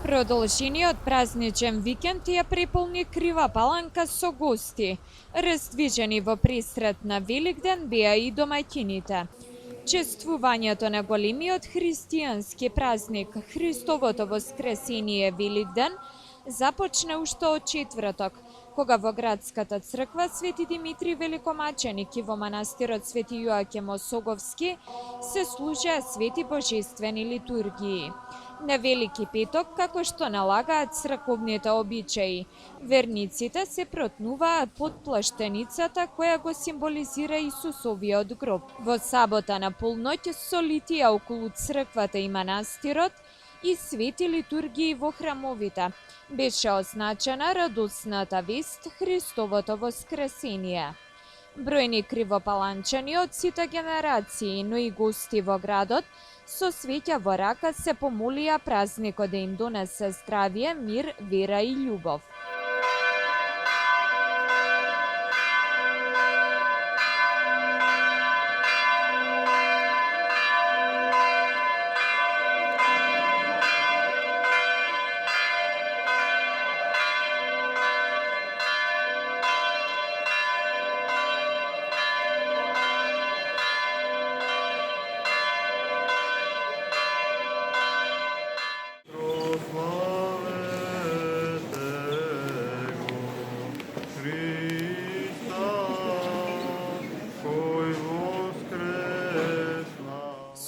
Продолжениот празничен викенд ја преполни Крива Паланка со гости. Раздвижени во пресрет на Великден беа и домаќините. Чествувањето на големиот христијански празник Христовото воскресение Великден започна уште од четврток, кога во градската црква Свети Димитри Великомаченик и во манастирот Свети Јоаким Осоговски се служеа свети божествени литургии. На Велики петок, како што налагаат црковните обичаи, верниците се протнуваат под плаштеницата која го символизира Исусовиот гроб. Во сабота на полноќ со литија околу црквата и манастирот и свети литургии во храмовите, беше означена радосната вест Христовото воскресение. Бројни кривопаланчани од сите генерации, но и гости во градот, со свеќа во рака се помолија празникот да им донесе здравје, мир, вера и љубов.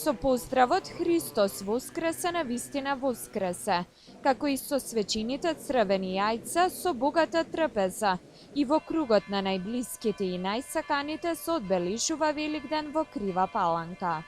Со поздравот Христос воскресе, навистина воскресе, како и со свечените црвени јајца со богата трпеза, и во кругот на најблиските и најсаканите се одбележува Великден во Крива Паланка.